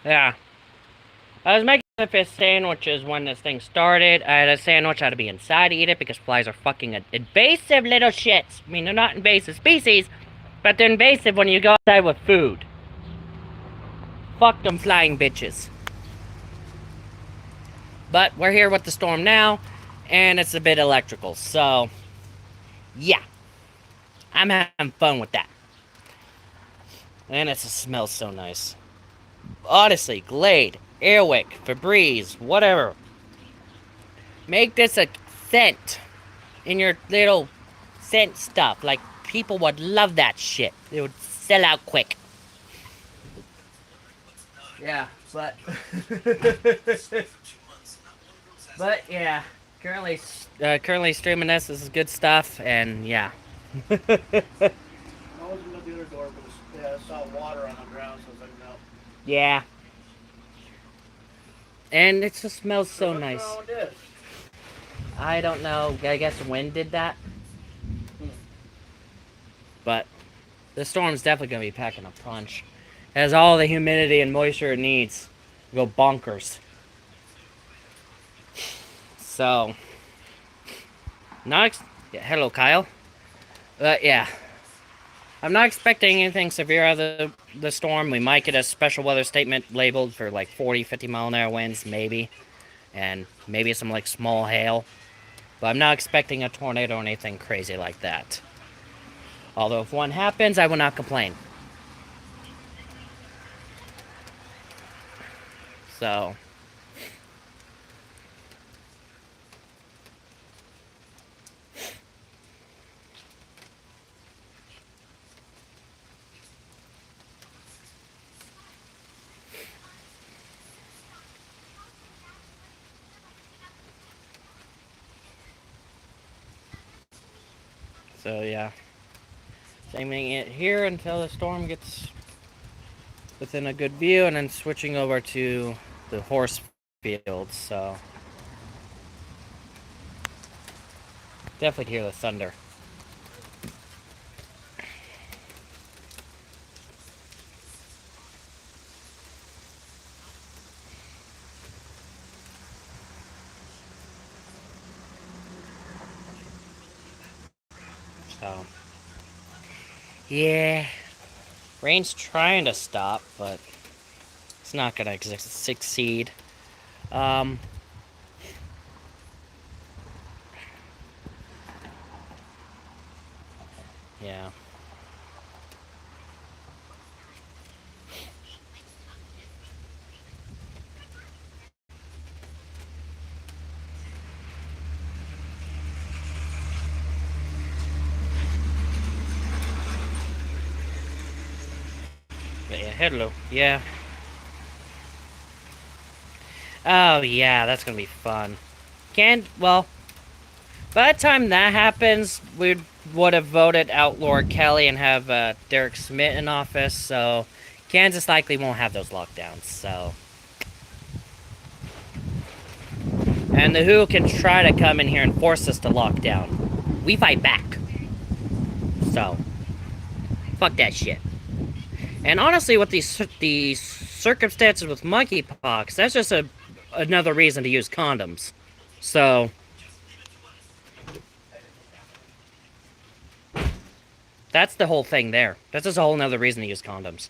Yeah. I was making fish sandwiches when this thing started. I had a sandwich, I had to be inside to eat it because flies are fucking invasive little shits. I mean, they're not invasive species, but they're invasive when you go outside with food. Fuck them flying bitches. But we're here with the storm now, and it's a bit electrical, so yeah. I'm having fun with that. And it smells so nice. Honestly, Glade, Airwick, Febreze, whatever. Make this a scent in your little scent stuff. Like, people would love that shit. It would sell out quick. Yeah, but... but, yeah. Currently streaming this. This is good stuff, and yeah. I was opened up the other door, but I saw water on the ground, so I was like, no. Yeah. And it just smells so nice. What's wrong with this? I don't know. I guess wind did that. But the storm's definitely going to be packing a punch. It has all the humidity and moisture it needs to go bonkers. So, hello, Kyle. Yeah. I'm not expecting anything severe out of the storm. We might get a special weather statement labeled for like 40, 50 mile an hour winds, maybe. And maybe some like small hail. But I'm not expecting a tornado or anything crazy like that. Although if one happens, I will not complain. So. So yeah. Aiming it here until the storm gets within a good view, and then switching over to the horse fields. So definitely hear the thunder. So yeah, rain's trying to stop, but it's not gonna succeed. Um, yeah. But yeah, hello. Yeah. Oh yeah, that's gonna be fun. Well, by the time that happens, we would have voted out Laura Kelly and have Derek Schmidt in office, so Kansas likely won't have those lockdowns, so. And the WHO can try to come in here and force us to lock down. We fight back. So, fuck that shit. And honestly, with these circumstances with monkeypox, that's just another reason to use condoms. So, that's the whole thing there. That's just a whole nother reason to use condoms.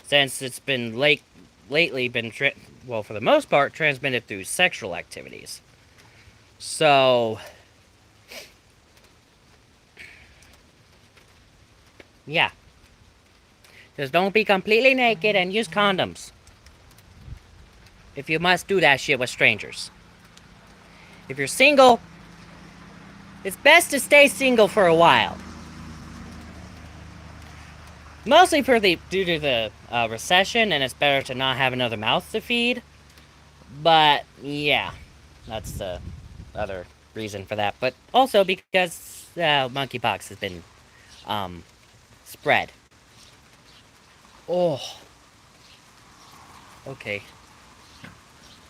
Since it's been lately been, well, for the most part, transmitted through sexual activities. So, yeah. Just don't be completely naked and use condoms. If you must do that shit with strangers. If you're single, it's best to stay single for a while. Mostly due to the recession, and it's better to not have another mouth to feed. But, yeah. That's the other reason for that. But also because monkeypox has been spread. Oh. Okay.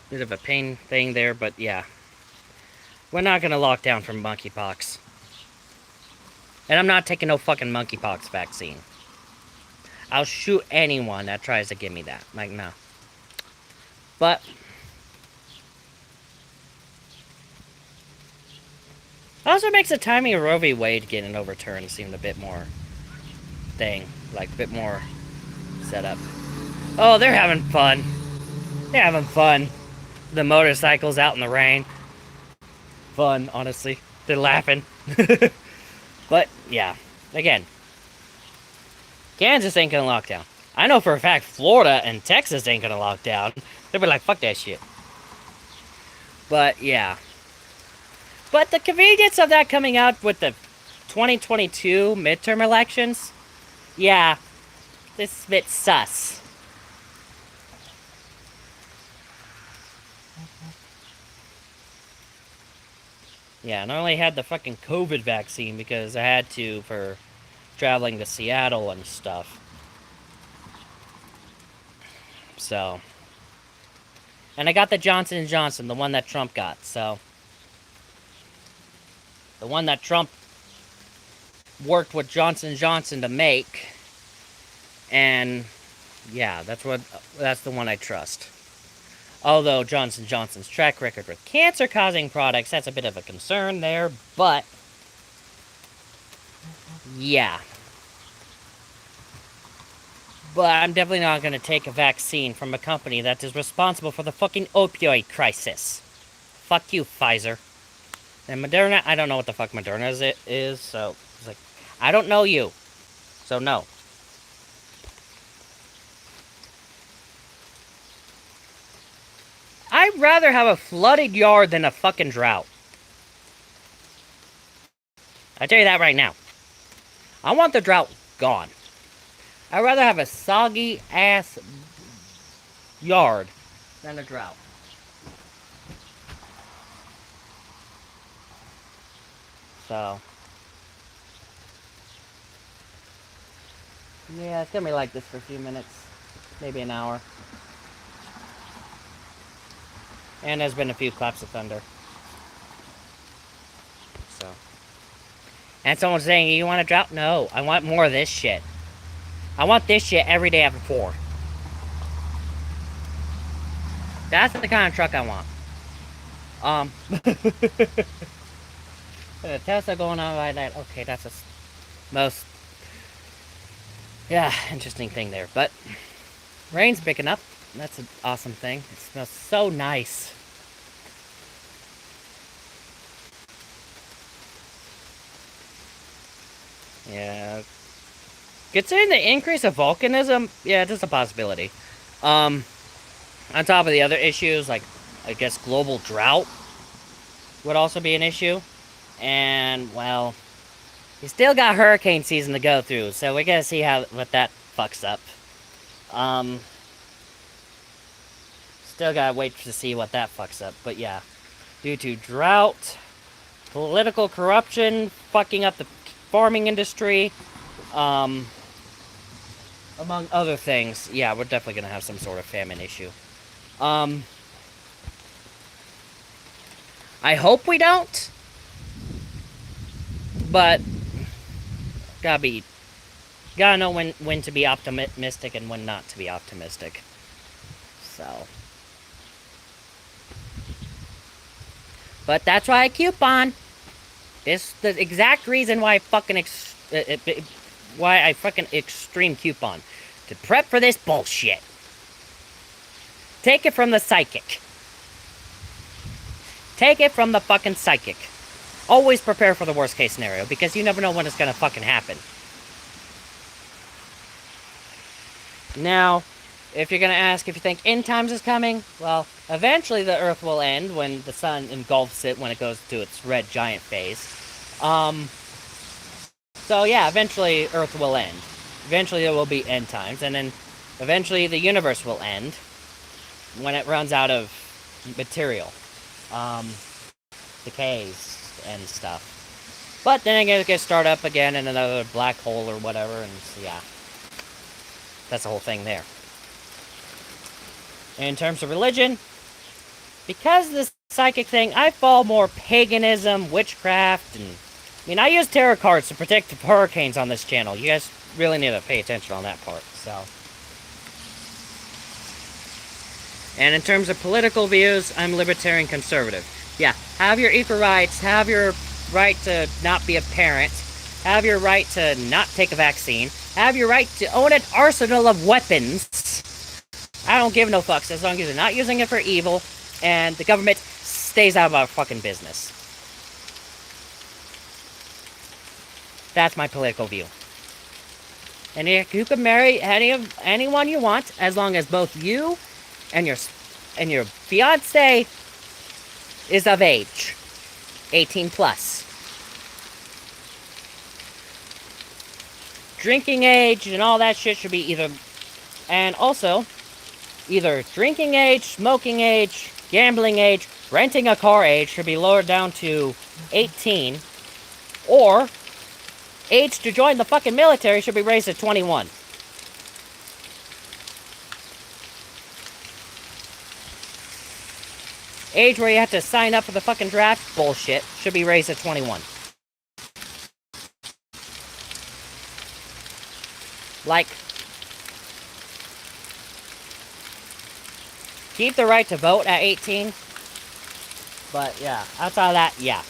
Bit of a pain thing there, but yeah. We're not gonna lock down from monkeypox. And I'm not taking no fucking monkeypox vaccine. I'll shoot anyone that tries to give me that. Like, no. But also makes the timing of Roe v. Wade getting overturned seem a bit more like a bit more set up. Oh, they're having fun. They're having fun. The motorcycles out in the rain. Fun, honestly. They're laughing. But, yeah. Again, Kansas ain't gonna lock down. I know for a fact Florida and Texas ain't gonna lock down. They'll be like, fuck that shit. But, yeah. But the convenience of that coming out with the 2022 midterm elections, yeah, this is a bit sus. Yeah, and I only had the fucking COVID vaccine because I had to for traveling to Seattle and stuff. So. And I got the Johnson & Johnson, the one that Trump got, so. The one that Trump worked with Johnson & Johnson to make. And, yeah, that's the one I trust. Although Johnson & Johnson's track record with cancer-causing products, that's a bit of a concern there, but yeah. But I'm definitely not going to take a vaccine from a company that is responsible for the fucking opioid crisis. Fuck you, Pfizer. And Moderna, I don't know what the fuck Moderna is, so it's like, I don't know you, so no. I'd rather have a flooded yard than a fucking drought. I tell you that right now. I want the drought gone. I'd rather have a soggy ass yard than a drought. So. Yeah, it's gonna be like this for a few minutes. Maybe an hour. And there's been a few claps of thunder. So. And someone's saying, you want a drought? No, I want more of this shit. I want this shit every day after 4. That's the kind of truck I want. A Tesla going on like that. Okay, that's the most, yeah, interesting thing there. But rain's picking up. That's an awesome thing. It smells so nice. Yeah. Considering the increase of volcanism, yeah, it's a possibility. On top of the other issues, like, I guess global drought would also be an issue. And, well, you still got hurricane season to go through, so we're gonna see what that fucks up. Still gotta wait to see what that fucks up, but yeah. Due to drought, political corruption, fucking up the farming industry, among other things, yeah, we're definitely gonna have some sort of famine issue. I hope we don't, but gotta know when to be optimistic and when not to be optimistic. So, but that's why I coupon. It's the exact reason why I fucking extreme coupon. To prep for this bullshit. Take it from the psychic. Take it from the fucking psychic. Always prepare for the worst case scenario, because you never know when it's gonna fucking happen. Now, if you're gonna ask if you think end times is coming, well, eventually the Earth will end when the sun engulfs it when it goes to its red giant phase. So yeah, eventually Earth will end. Eventually there will be end times, and then eventually the universe will end when it runs out of material, decays and stuff. But then it gets start up again in another black hole or whatever, and so, yeah, that's the whole thing there. And in terms of religion, because this psychic thing, I fall more paganism, witchcraft, and I use tarot cards to predict the hurricanes on this channel. You guys really need to pay attention on that part, so. And in terms of political views, I'm libertarian conservative. Yeah, have your equal rights, have your right to not be a parent, have your right to not take a vaccine, have your right to own an arsenal of weapons. I don't give no fucks as long as you're not using it for evil and the government stays out of our fucking business. That's my political view. And you can marry anyone you want as long as both you and your fiance is of age, 18 plus. Drinking age and all that shit should be either drinking age, smoking age, gambling age, renting a car age should be lowered down to 18, or age to join the fucking military should be raised to 21. Age where you have to sign up for the fucking draft, bullshit, should be raised to 21. Like, keep the right to vote at 18, but yeah, outside of that, yeah.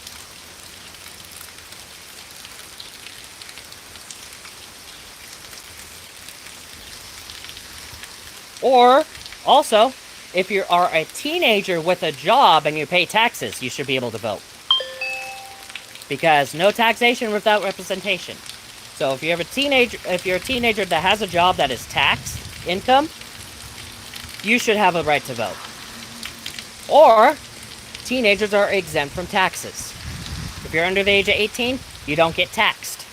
Or, also, if you are a teenager with a job and you pay taxes, you should be able to vote. Because no taxation without representation. So if you're a teenager that has a job that is taxed income, you should have a right to vote. Or, teenagers are exempt from taxes. If you're under the age of 18, you don't get taxed.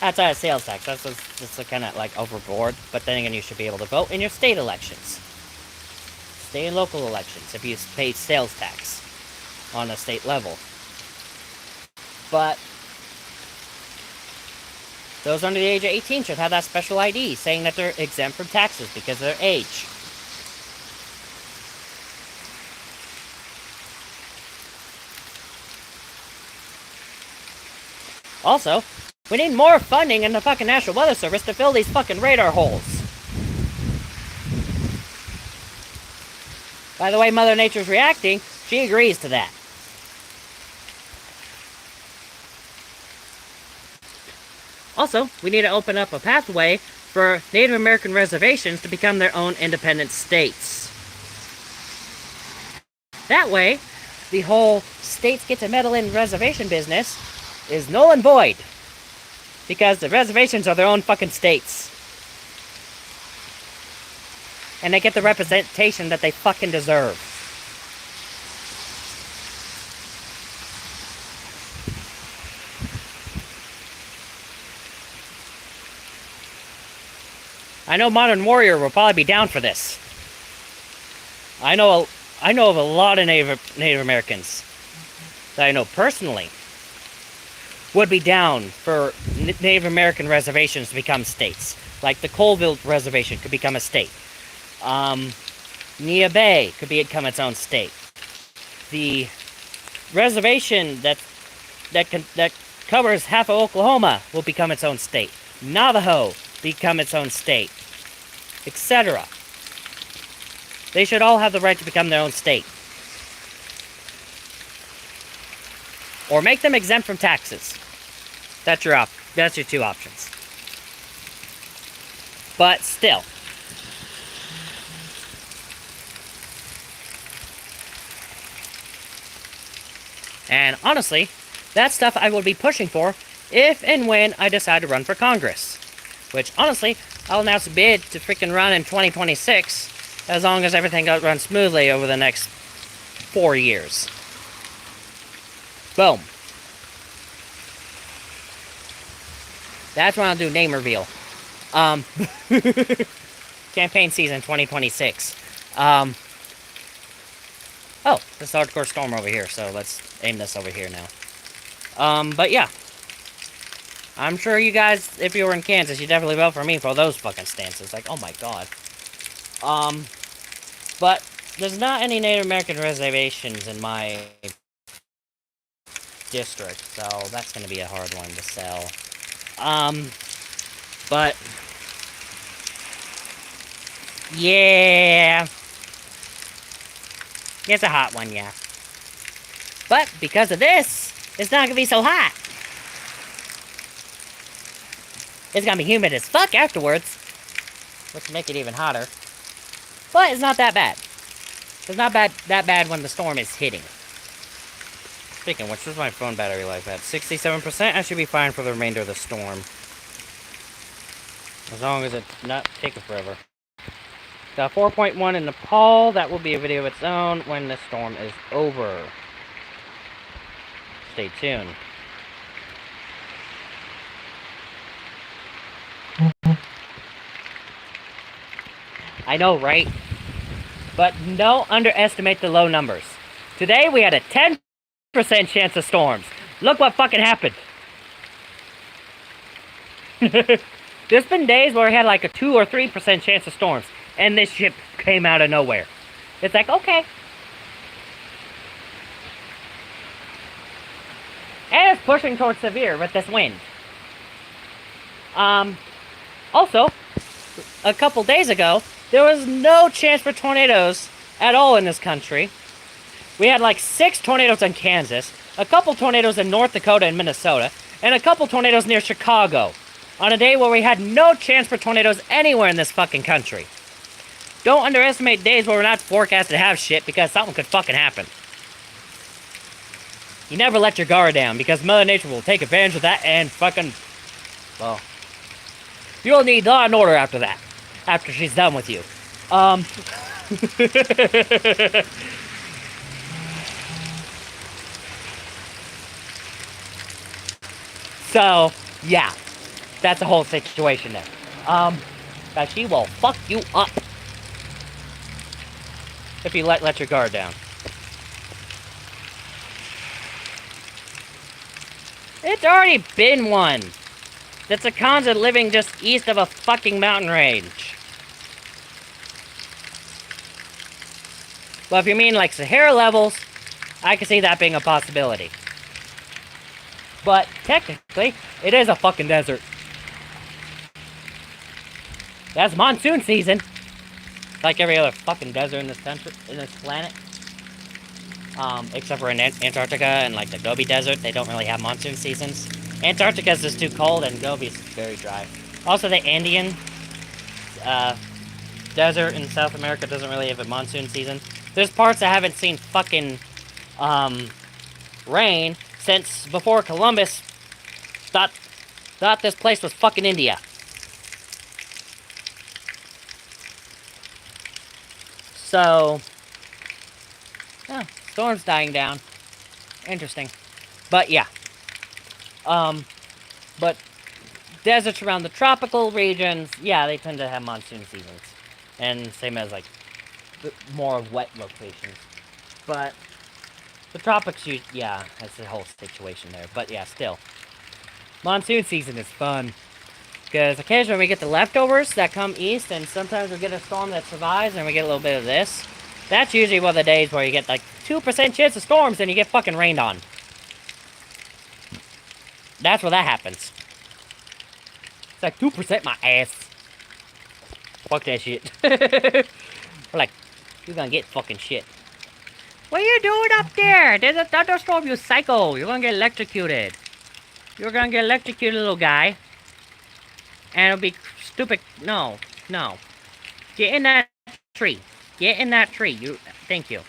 Outside of sales tax, that's just kind of like overboard. But then again, you should be able to vote in your state elections. State and local elections, if you pay sales tax on a state level. But those under the age of 18 should have that special ID saying that they're exempt from taxes because of their age. Also, we need more funding in the fucking National Weather Service to fill these fucking radar holes. By the way Mother Nature's reacting, she agrees to that. Also, we need to open up a pathway for Native American reservations to become their own independent states. That way, the whole states get to meddle in reservation business is null and void. Because the reservations are their own fucking states. And they get the representation that they fucking deserve. I know Modern Warrior will probably be down for this. I know of a lot of Native Americans that I know personally would be down for Native American reservations to become states. Like the Colville Reservation could become a state. Nia Bay could become its own state. The reservation that covers half of Oklahoma will become its own state. Navajo become its own state, etc. They should all have the right to become their own state. Or make them exempt from taxes. That's your two options. But still. And honestly, that's stuff I will be pushing for if and when I decide to run for Congress. Which, honestly, I'll announce a bid to freaking run in 2026, as long as everything runs smoothly over the next 4 years. Boom. That's when I'll do name reveal. Campaign season 2026. Oh, this hardcore storm over here, so let's aim this over here now. But yeah. I'm sure you guys, if you were in Kansas, you'd definitely vote for me for those fucking stances. Like, oh my god. But there's not any Native American reservations in my district, so that's gonna be a hard one to sell. But yeah, it's a hot one, yeah. But because of this, it's not gonna be so hot. It's gonna be humid as fuck afterwards, which will make it even hotter. But it's not that bad. It's not that bad when the storm is hitting. Speaking of which, where's my phone battery life at? 67%? I should be fine for the remainder of the storm. As long as it's not taking forever. Got 4.1 in Nepal. That will be a video of its own when the storm is over. Stay tuned. I know, right? But don't underestimate the low numbers. Today we had a 10% chance of storms. Look what fucking happened. There's been days where we had like a 2 or 3% chance of storms, and this shit came out of nowhere. It's like, okay. And it's pushing towards severe with this wind. Also, a couple days ago, there was no chance for tornadoes at all in this country. We had like 6 tornadoes in Kansas, a couple tornadoes in North Dakota and Minnesota, and a couple tornadoes near Chicago, on a day where we had no chance for tornadoes anywhere in this fucking country. Don't underestimate days where we're not forecasted to have shit, because something could fucking happen. You never let your guard down, because Mother Nature will take advantage of that and fucking... well... you'll need law and order after that. After she's done with you. So, yeah. That's the whole situation there. That she will fuck you up. If you let your guard down. It's already been one. That's a Kanza living just east of a fucking mountain range. Well, if you mean like Sahara levels, I can see that being a possibility. But technically, it is a fucking desert. That's monsoon season. Like every other fucking desert in this country, in this planet. Except for in Antarctica and like the Gobi Desert, they don't really have monsoon seasons. Antarctica is just too cold, and Gobi is very dry. Also, the Andean desert in South America doesn't really have a monsoon season. There's parts that haven't seen fucking rain since before Columbus thought this place was fucking India. So, yeah, storm's dying down. Interesting. But yeah. But deserts around the tropical regions, yeah, they tend to have monsoon seasons. And same as, like, more wet locations. But the tropics, yeah, that's the whole situation there. But yeah, still. Monsoon season is fun. Because occasionally we get the leftovers that come east, and sometimes we get a storm that survives, and we get a little bit of this. That's usually one of the days where you get, like, 2% chance of storms, and you get fucking rained on. That's where that happens. It's like 2% my ass. Fuck that shit. We're like, you're gonna get fucking shit. What are you doing up there? There's a thunderstorm, you psycho. You're gonna get electrocuted. You're gonna get electrocuted, little guy. And it'll be stupid. No. Get in that tree. Get in that tree. Thank you.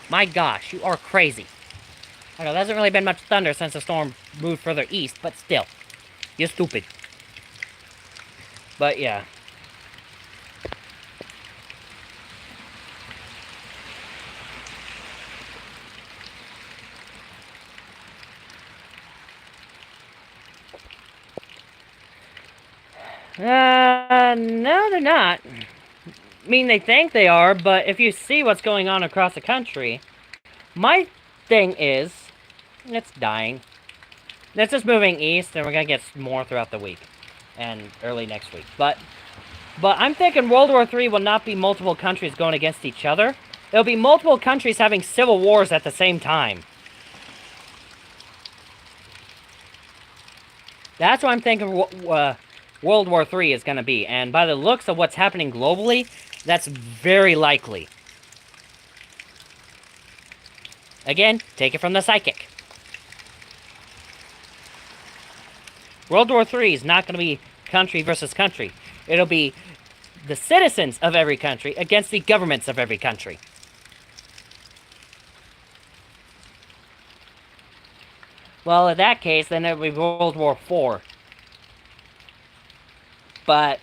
My gosh, you are crazy. I know, there hasn't really been much thunder since the storm moved further east, but still. You're stupid. But yeah. No, they're not. I mean, they think they are, but if you see what's going on across the country, my thing is, it's dying. It's just moving east, and we're gonna get more throughout the week. And early next week. But I'm thinking World War III will not be multiple countries going against each other. It'll be multiple countries having civil wars at the same time. That's what I'm thinking World World War III is going to be. And by the looks of what's happening globally, that's very likely. Again, take it from the psychic. World War III is not going to be country versus country. It'll be the citizens of every country against the governments of every country. Well, in that case, then it would be World War IV. But,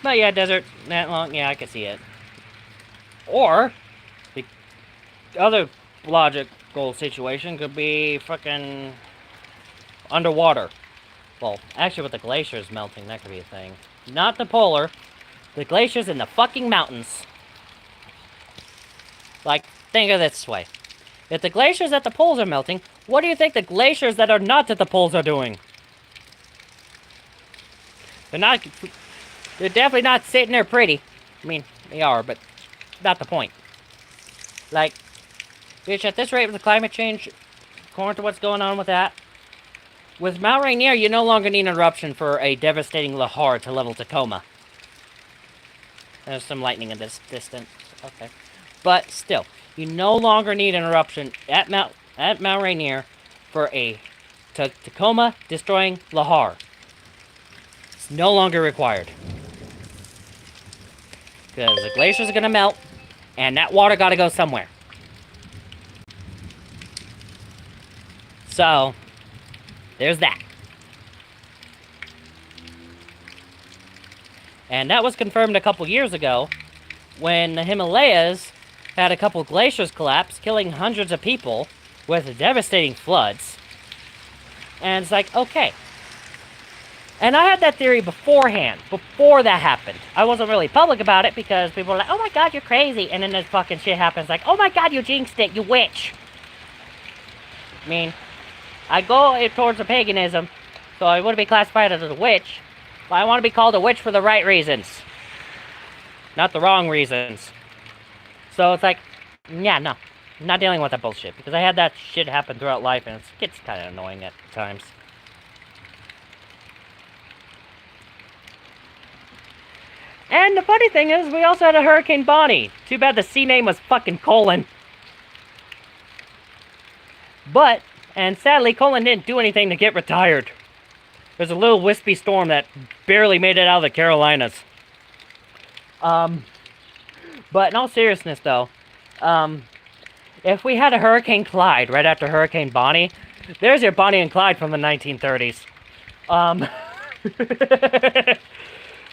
But yeah, desert that long, yeah, I can see it. Or, the other logical situation could be fucking underwater. Well, actually with the glaciers melting, that could be a thing. Not the polar, the glaciers in the fucking mountains. Like, think of it this way. If the glaciers at the poles are melting, what do you think the glaciers that are not at the poles are doing? They're definitely not sitting there pretty. I mean, they are, but not the point. Like, bitch, at this rate with the climate change, according to what's going on with that, with Mount Rainier, you no longer need an eruption for a devastating lahar to level Tacoma. There's some lightning in this distance. Okay. But still, you no longer need an eruption at Mount Rainier for a Tacoma destroying lahar. It's no longer required. Because the glaciers are going to melt, and that water got to go somewhere. So, there's that. And that was confirmed a couple years ago when the Himalayas had a couple glaciers collapse, killing hundreds of people with devastating floods. And it's like, okay. And I had that theory beforehand, before that happened. I wasn't really public about it because people were like, oh my god, you're crazy. And then this fucking shit happens like, oh my god, you jinxed it, you witch. I mean, I go towards the paganism, so I wouldn't be classified as a witch. But I want to be called a witch for the right reasons. Not the wrong reasons. So it's like, yeah, no. I'm not dealing with that bullshit. Because I had that shit happen throughout life, and it gets kind of annoying at times. And the funny thing is, we also had a Hurricane Bonnie. Too bad the sea name was fucking Colin. But, and sadly, Colin didn't do anything to get retired. There's a little wispy storm that barely made it out of the Carolinas. But in all seriousness, though, if we had a Hurricane Clyde right after Hurricane Bonnie, there's your Bonnie and Clyde from the 1930s.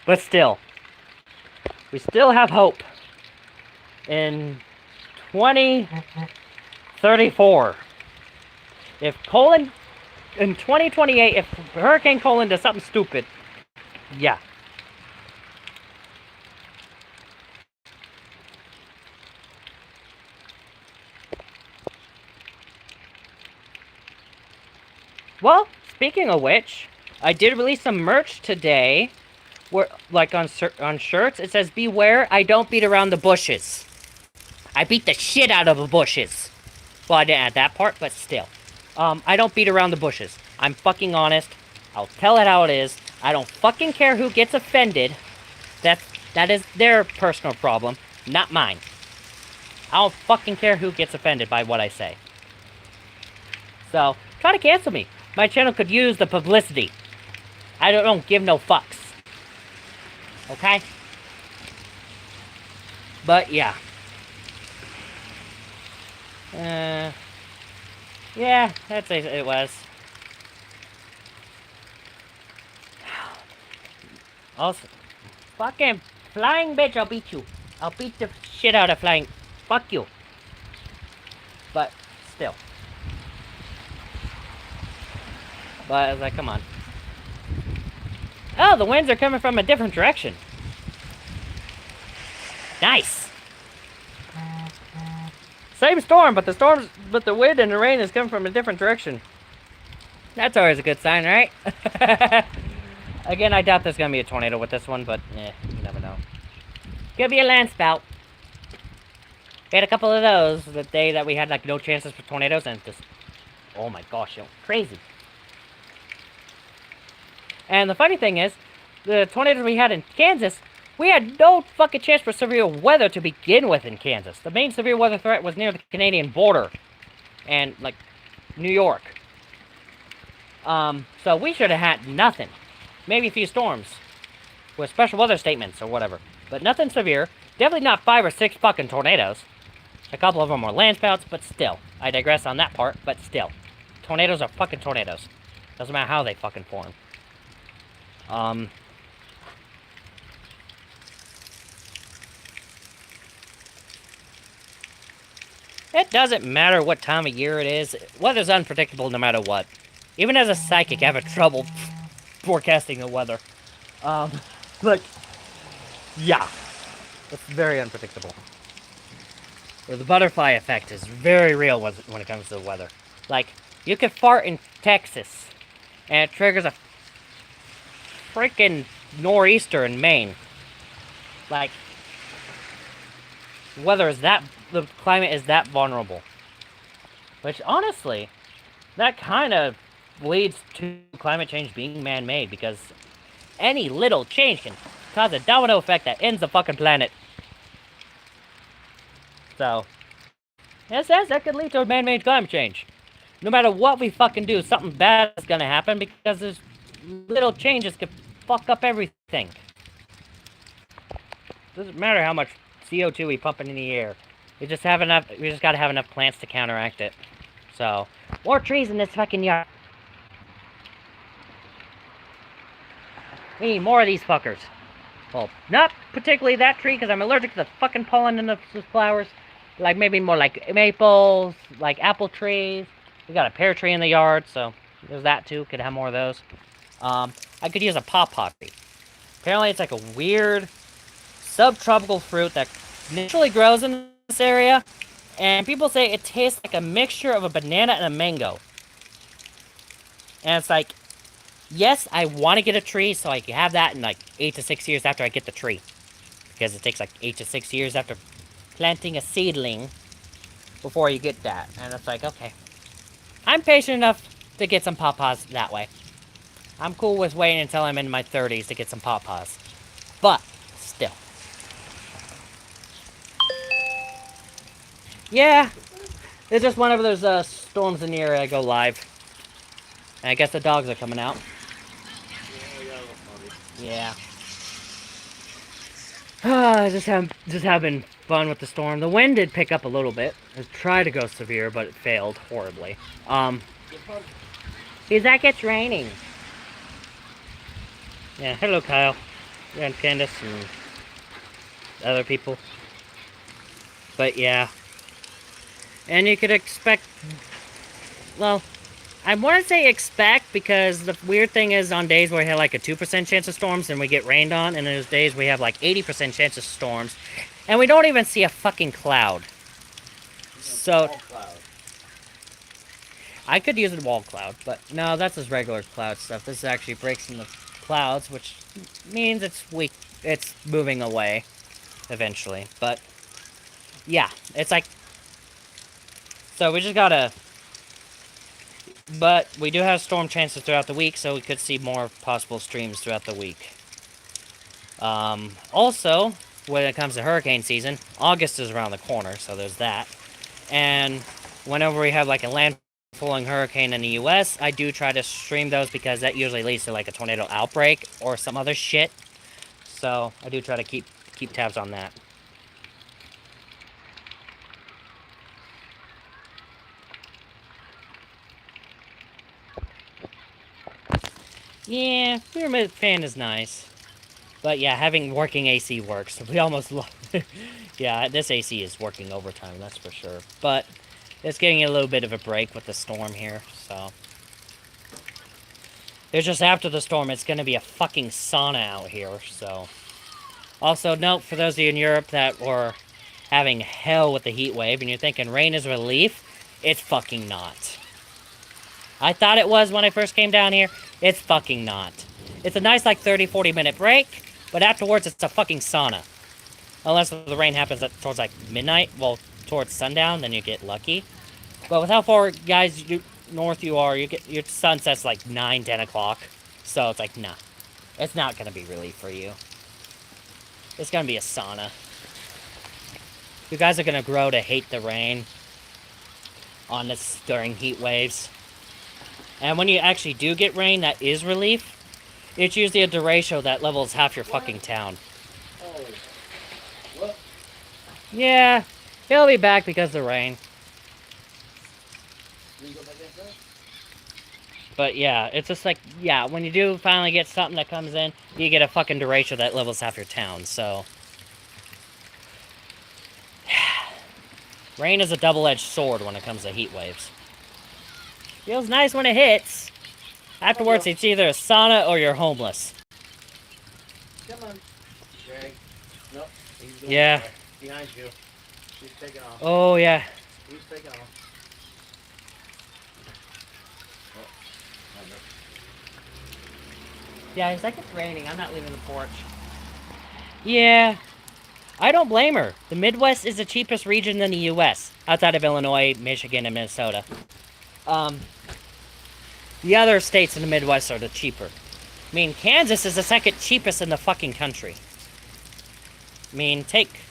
But still, we still have hope. In 2034, if Colin, in 2028, if Hurricane Colin does something stupid, yeah. Well, speaking of which, I did release some merch today, where, like on shirts, it says, beware, I don't beat around the bushes. I beat the shit out of the bushes. Well, I didn't add that part, but still. I don't beat around the bushes. I'm fucking honest. I'll tell it how it is. I don't fucking care who gets offended. That is their personal problem, not mine. I don't fucking care who gets offended by what I say. So, try to cancel me. My channel could use the publicity. I don't give no fucks. Okay? But, yeah. Yeah, that's it was. Also, fucking flying bitch, I'll beat you. I'll beat the shit out of flying. Fuck you. But, still. But I was like, come on. Oh, the winds are coming from a different direction. Nice. Same storm, but the wind and the rain is coming from a different direction. That's always a good sign, right? Again, I doubt there's gonna be a tornado with this one, but you never know. Could be a land spout. We had a couple of those the day that we had like no chances for tornadoes, and just, oh my gosh, crazy. And the funny thing is, the tornadoes we had in Kansas, we had no fucking chance for severe weather to begin with in Kansas. The main severe weather threat was near the Canadian border, and like New York. So we should have had nothing. Maybe a few storms with special weather statements or whatever, but nothing severe. Definitely not 5 or 6 fucking tornadoes. A couple of them were landspouts, but still. I digress on that part, but still. Tornadoes are fucking tornadoes. Doesn't matter how they fucking form. It doesn't matter what time of year it is. Weather's unpredictable no matter what. Even as a psychic, I have trouble forecasting the weather. But, yeah. It's very unpredictable. The butterfly effect is very real when it comes to the weather. Like, you could fart in Texas, and it triggers a freaking nor'easter in Maine. Like, the climate is that vulnerable. Which, honestly, that kind of leads to climate change being man-made, because any little change can cause a domino effect that ends the fucking planet. So, yes, that could lead to man-made climate change. No matter what we fucking do, something bad is gonna happen, because there's little changes could fuck up everything. Doesn't matter how much CO2 we pump into the air. We just gotta have enough plants to counteract it. So, more trees in this fucking yard. We need more of these fuckers. Well, not particularly that tree, because I'm allergic to the fucking pollen in the flowers. Like, maybe more like maples, like apple trees. We got a pear tree in the yard, so there's that too. Could have more of those. I could use a pawpaw tree. Apparently, it's like a weird subtropical fruit that naturally grows in this area. And people say it tastes like a mixture of a banana and a mango. And it's like, yes, I want to get a tree so I can have that in like 8 to 6 years after I get the tree. Because it takes like 8 to 6 years after planting a seedling before you get that. And it's like, okay. I'm patient enough to get some pawpaws that way. I'm cool with waiting until I'm in my 30s to get some pawpaws. But, still. Yeah. It's just whenever there's storms in the area, I go live. And I guess the dogs are coming out. Yeah. Just having fun with the storm. The wind did pick up a little bit. It tried to go severe, but it failed horribly. Because that gets raining. Yeah, hello Kyle. And Candace and other people. But yeah. And you could expect, well, I want to say expect, because the weird thing is on days where we have like a 2% chance of storms and we get rained on, and there's days we have like 80% chance of storms, and we don't even see a fucking cloud. So, I could use a wall cloud, but no, that's just regular cloud stuff. This actually breaks in the clouds, which means it's moving away eventually. But yeah, it's like, so we just gotta, but we do have storm chances throughout the week, so we could see more possible streams throughout the week. Also, when it comes to hurricane season, August is around the corner, so there's that. And whenever we have like a landfalling hurricane in the US, I do try to stream those, because that usually leads to like a tornado outbreak or some other shit. So I do try to keep tabs on that. Yeah, pyramid fan is nice. But yeah, having working AC works. We almost yeah, this AC is working overtime, that's for sure. But it's getting a little bit of a break with the storm here, so. There's just after the storm, it's going to be a fucking sauna out here, so. Also, note for those of you in Europe that were having hell with the heat wave, and you're thinking rain is relief, it's fucking not. I thought it was when I first came down here. It's fucking not. It's a nice, like, 30-40 minute break, but afterwards it's a fucking sauna. Unless the rain happens towards, like, midnight. Well, towards sundown, then you get lucky. But with how far, guys, north you are, you get your sunsets like 9, 10 o'clock. So it's like, nah. It's not going to be relief for you. It's going to be a sauna. You guys are going to grow to hate the rain on this during heat waves. And when you actually do get rain, that is relief. It's usually a derecho that levels half your fucking town. Oh. What? Yeah, he'll be back because of the rain. Will you go back inside? But yeah, it's just like, yeah, when you do finally get something that comes in, you get a fucking derecho that levels half your town, so. Rain is a double-edged sword when it comes to heat waves. Feels nice when it hits. Afterwards, it's either a sauna or you're homeless. Come on. Greg. Nope. He's going Yeah. right behind you. He's taking off. Oh, yeah. He's taking off. Yeah, it's like it's raining. I'm not leaving the porch. Yeah. I don't blame her. The Midwest is the cheapest region in the U.S. outside of Illinois, Michigan, and Minnesota. The other states in the Midwest are the cheaper. I mean, Kansas is the second cheapest in the fucking country. I mean, take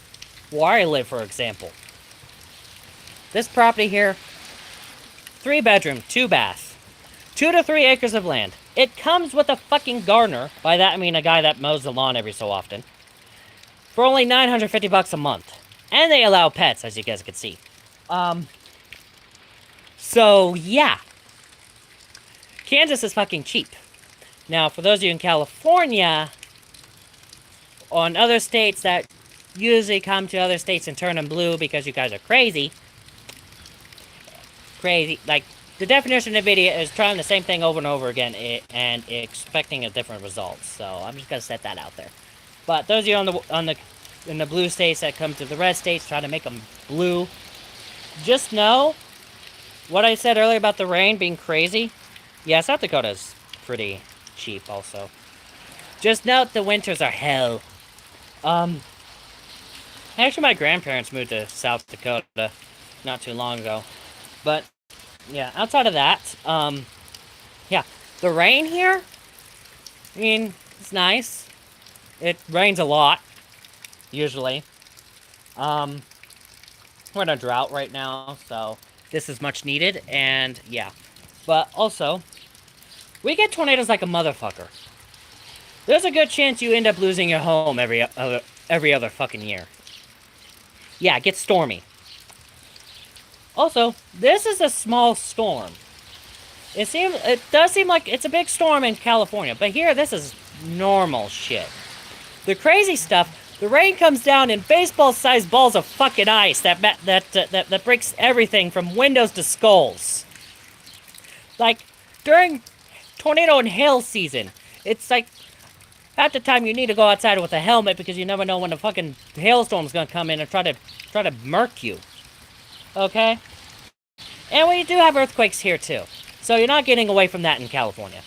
where I live, for example. This property here, 3 bedroom, 2 bath, 2 to 3 acres of land. It comes with a fucking gardener. By that, I mean a guy that mows the lawn every so often. For only $950 a month. And they allow pets, as you guys can see. So, yeah. Kansas is fucking cheap. Now, for those of you in California, or in other states that usually come to other states and turn them blue because you guys are crazy. Crazy. Like, the definition of idiot is trying the same thing over and over again and expecting a different result. So, I'm just going to set that out there. But those of you in the blue states that come to the red states, try to make them blue. Just know what I said earlier about the rain being crazy. Yeah, South Dakota is pretty cheap also. Just note the winters are hell. Actually, my grandparents moved to South Dakota not too long ago. But, yeah, outside of that, yeah, the rain here, I mean, it's nice. It rains a lot, usually. We're in a drought right now, so this is much needed, and yeah. But also, we get tornadoes like a motherfucker. There's a good chance you end up losing your home every other fucking year. Yeah, it gets stormy. Also, this is a small storm. It does seem like it's a big storm in California, but here this is normal shit. The crazy stuff, the rain comes down in baseball-sized balls of fucking ice that breaks everything from windows to skulls. Like, during tornado and hail season, it's like, half the time you need to go outside with a helmet because you never know when a fucking hailstorm's gonna come in and try to murk you. Okay? And we do have earthquakes here too. So you're not getting away from that in California.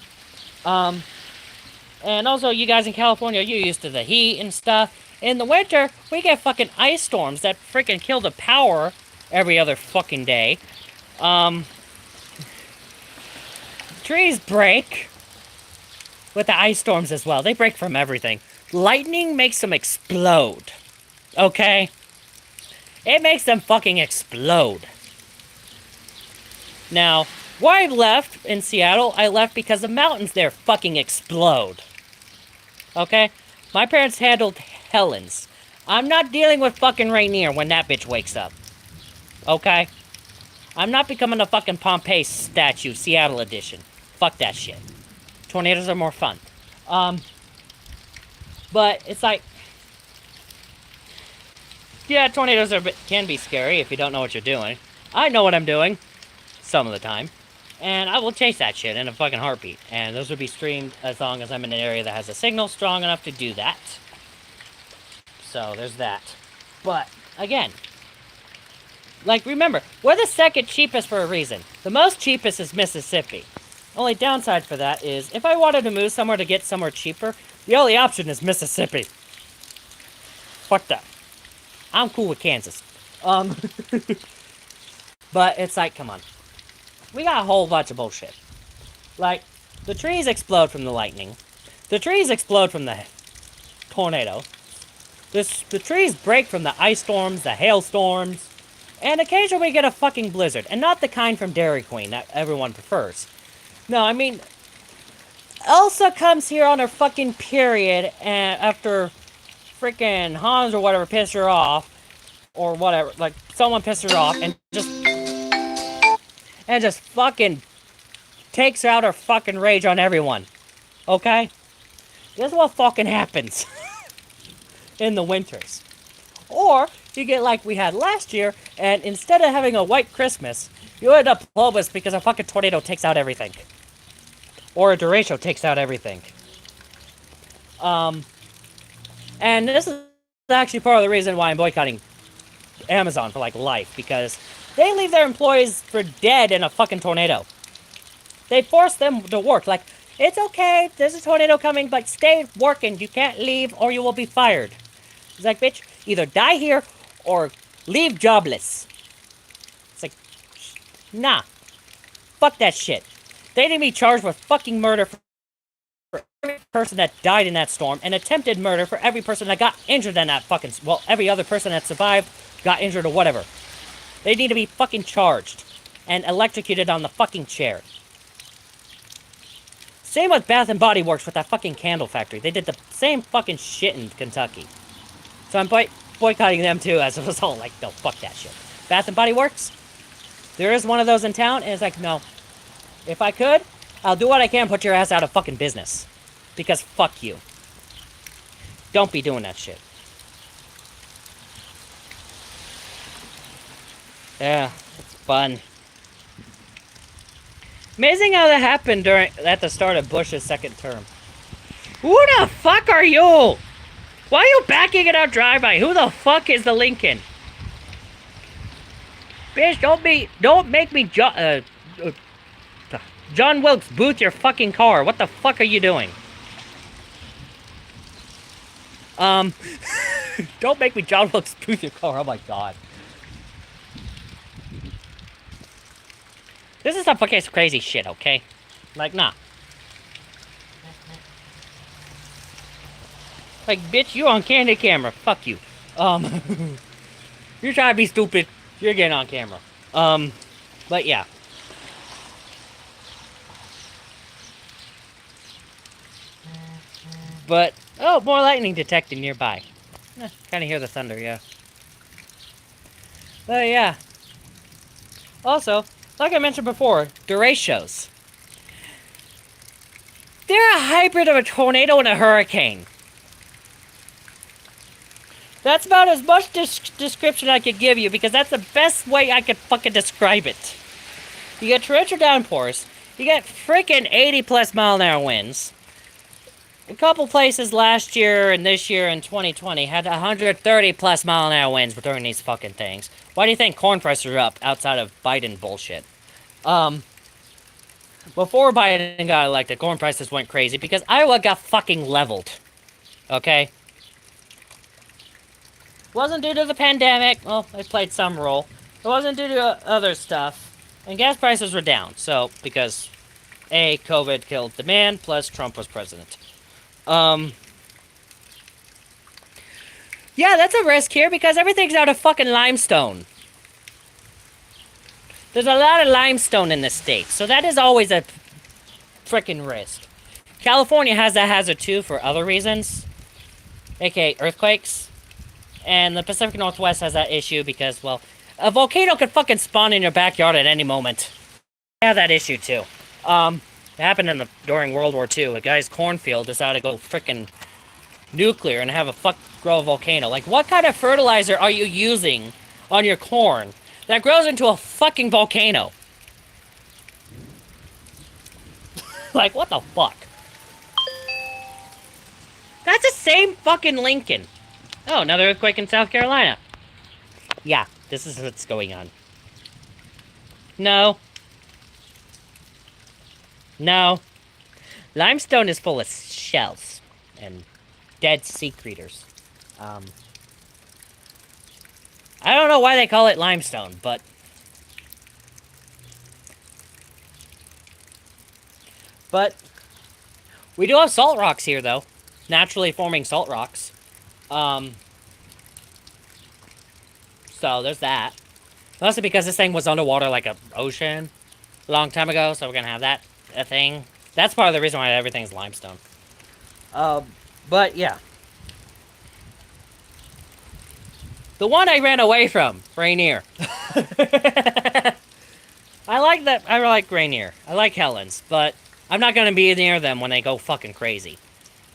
And also, you guys in California, you're used to the heat and stuff. In the winter, we get fucking ice storms that freaking kill the power every other fucking day. Trees break with the ice storms as well. They break from everything. Lightning makes them explode. Okay? It makes them fucking explode. Now, where I left in Seattle, I left because the mountains there fucking explode. Okay? My parents handled Helens. I'm not dealing with fucking Rainier when that bitch wakes up. Okay? I'm not becoming a fucking Pompeii statue, Seattle edition. Fuck that shit. Tornadoes are more fun. But it's like, yeah, tornadoes can be scary if you don't know what you're doing. I know what I'm doing. Some of the time. And I will chase that shit in a fucking heartbeat. And those will be streamed as long as I'm in an area that has a signal strong enough to do that. So, there's that. But, again, like, remember, we're the second cheapest for a reason. The most cheapest is Mississippi. Only downside for that is, if I wanted to move somewhere to get somewhere cheaper, the only option is Mississippi. Fuck that. I'm cool with Kansas. Um, but it's like, come on. We got a whole bunch of bullshit. Like, the trees explode from the lightning. The trees explode from the tornado. The trees break from the ice storms, the hailstorms. And occasionally we get a fucking blizzard. And not the kind from Dairy Queen that everyone prefers. No, I mean, Elsa comes here on her fucking period and after freaking Hans or whatever pissed her off. Or whatever. Like, someone pissed her off and just fucking takes out her fucking rage on everyone. Okay? This is what fucking happens in the winters. Or you get like we had last year, and instead of having a white Christmas, you end up homeless because a fucking tornado takes out everything. Or a derecho takes out everything. And this is actually part of the reason why I'm boycotting Amazon for like life, because they leave their employees for dead in a fucking tornado. They force them to work. Like, it's okay, there's a tornado coming, but stay working. You can't leave or you will be fired. It's like, bitch, either die here or leave jobless. It's like, nah. Fuck that shit. They need to be charged with fucking murder for every person that died in that storm, and attempted murder for every person that got injured in that fucking... Well, every other person that survived, got injured or whatever. They need to be fucking charged and electrocuted on the fucking chair. Same with Bath and Body Works with that fucking candle factory. They did the same fucking shit in Kentucky. So I'm boycotting them too as a result. Like, no, fuck that shit. Bath and Body Works? There is one of those in town, and it's like, no. If I could, I'll do what I can to put your ass out of fucking business. Because fuck you. Don't be doing that shit. Yeah, it's fun. Amazing how that happened at the start of Bush's second term. Who the fuck are you? Why are you backing it out drive-by? Who the fuck is the Lincoln? Bitch, don't make me John Wilkes Booth your fucking car. What the fuck are you doing? Don't make me John Wilkes Booth your car. Oh my god. This is some fucking crazy shit, okay? Like, nah. Like, bitch, you on candid camera. Fuck you. You're trying to be stupid. You're getting on camera. But yeah. But, oh, more lightning detected nearby. Kind of hear the thunder, yeah. But yeah. Also, like I mentioned before, derechos. They're a hybrid of a tornado and a hurricane. That's about as much description I could give you, because that's the best way I could fucking describe it. You get torrential downpours. You get freaking 80+ mile-an-hour winds. A couple places last year and this year in 2020 had 130+ mile-an-hour winds during these fucking things. Why do you think corn prices are up outside of Biden bullshit? Before Biden got elected, corn prices went crazy because Iowa got fucking leveled. Okay? Wasn't due to the pandemic. Well, it played some role. It wasn't due to other stuff. And gas prices were down. So, because A, COVID killed demand, plus Trump was president. Yeah, that's a risk here because everything's out of fucking limestone. There's a lot of limestone in the state, so that is always a frickin' risk. California has that hazard too for other reasons, aka earthquakes. And the Pacific Northwest has that issue because, well, a volcano could fucking spawn in your backyard at any moment. They have that issue too. It happened during World War II. A guy's cornfield decided to go frickin' nuclear and have a grow a volcano. Like, what kind of fertilizer are you using on your corn that grows into a fucking volcano? Like, what the fuck? That's the same fucking Lincoln. Oh, another earthquake in South Carolina. Yeah, this is what's going on. No. No. Limestone is full of shells and dead sea creatures. I don't know why they call it limestone, but... we do have salt rocks here, though. Naturally forming salt rocks. So, there's that. Mostly because this thing was underwater like an ocean a long time ago, so we're gonna have that a thing. That's part of the reason why everything's limestone. But yeah. The one I ran away from, Rainier. I like that. I like Rainier. I like Helen's, but I'm not gonna be near them when they go fucking crazy.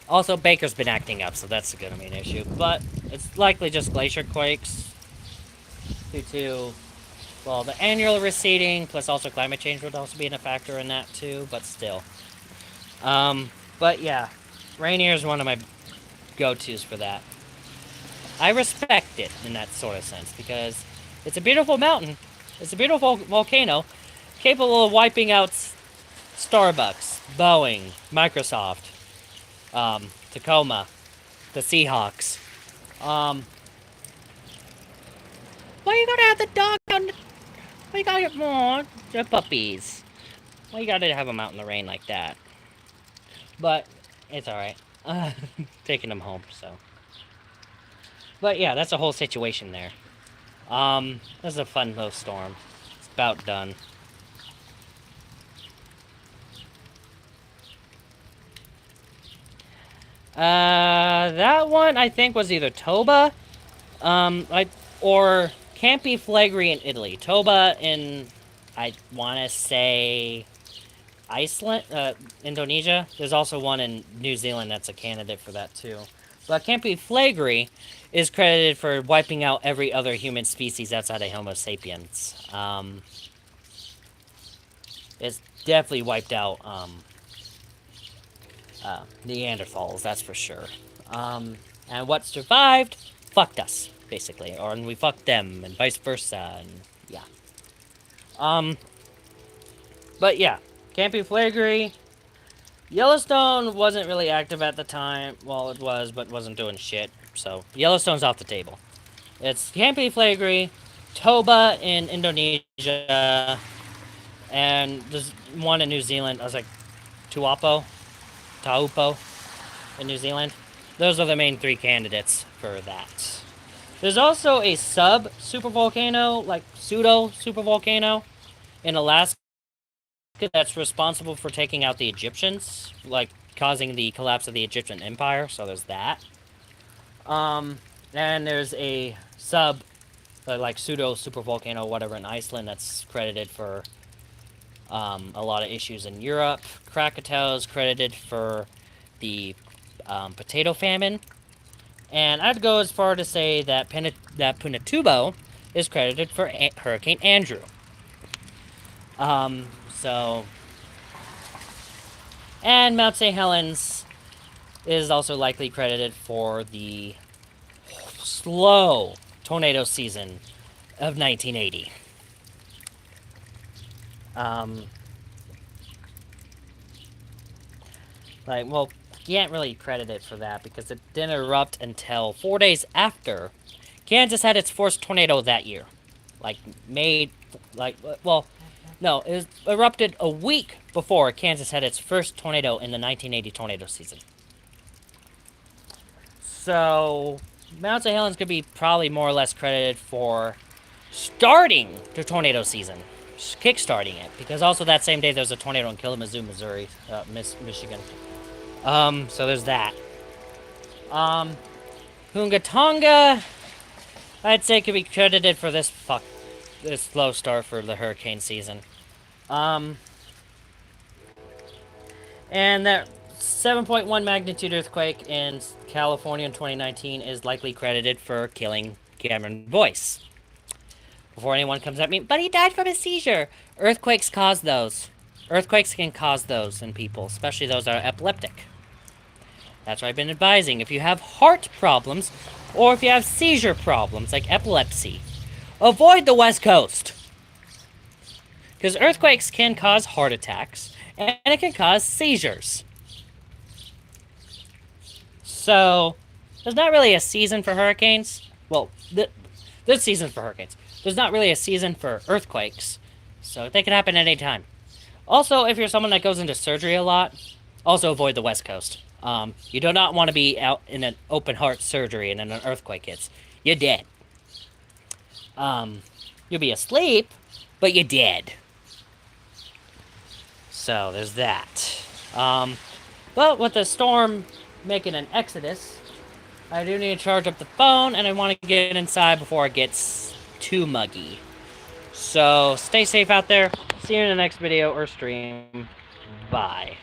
Also, Baker's been acting up, so that's gonna be an issue. But it's likely just glacier quakes due to, well, the annual receding, plus also climate change would also be a factor in that too. But still, but yeah, Rainier is one of my go-tos for that. I respect it in that sort of sense because it's a beautiful mountain. It's a beautiful volcano, capable of wiping out Starbucks, Boeing, Microsoft, Tacoma, the Seahawks. Why you gotta have the dog on the... Why you gotta get more? The puppies. Why you gotta have them out in the rain like that? But, it's alright. Taking them home, so... But yeah, that's the whole situation there. This is a fun little storm. It's about done. That one I think was either Toba, or Campi Flegrei in Italy. Toba in, I want to say, Iceland, Indonesia. There's also one in New Zealand that's a candidate for that too. But Campi Flegrei is credited for wiping out every other human species outside of Homo sapiens. It's definitely wiped out Neanderthals, that's for sure. And what survived fucked us, basically. Or and we fucked them, and vice versa, and yeah. But yeah, Campi Flegrei. Yellowstone wasn't really active at the time. Well, it was, but wasn't doing shit. So, Yellowstone's off the table. It's Campi Flegrei, Toba in Indonesia, and there's one in New Zealand. I was like, Taupo in New Zealand. Those are the main three candidates for that. There's also a sub-supervolcano, like pseudo-supervolcano in Alaska that's responsible for taking out the Egyptians, like causing the collapse of the Egyptian Empire, so there's that. And there's a like pseudo-supervolcano, whatever, in Iceland that's credited for a lot of issues in Europe. Krakatau's credited for the potato famine. And I'd go as far to say that Pinatubo is credited for Hurricane Andrew. So... And Mount St. Helens is also likely credited for the slow tornado season of 1980. Like, well, you can't really credit it for that because it didn't erupt until 4 days after Kansas had its first tornado that year. No, it was erupted a week before Kansas had its first tornado in the 1980 tornado season. So, Mount St. Helens could be probably more or less credited for starting the tornado season. Kickstarting it. Because also that same day there was a tornado in Kalamazoo, Missouri. Michigan. So there's that. Hungatonga, I'd say could be credited for this slow start for the hurricane season. And that 7.1 magnitude earthquake in California in 2019 is likely credited for killing Cameron Boyce. Before anyone comes at me, but he died from a seizure. Earthquakes cause those. Earthquakes can cause those in people, especially those that are epileptic. That's what I've been advising. If you have heart problems, or if you have seizure problems, like epilepsy, avoid the West Coast. Because earthquakes can cause heart attacks, and it can cause seizures. So, there's not really a season for hurricanes. Well, There's seasons for hurricanes. There's not really a season for earthquakes, so they can happen at any time. Also, if you're someone that goes into surgery a lot, also avoid the West Coast. You do not want to be out in an open heart surgery and then an earthquake hits. You're dead. You'll be asleep, but you're dead. So there's that. But with the storm making an exodus, I do need to charge up the phone, and I want to get inside before it gets too muggy. So stay safe out there. See you in the next video or stream. Bye.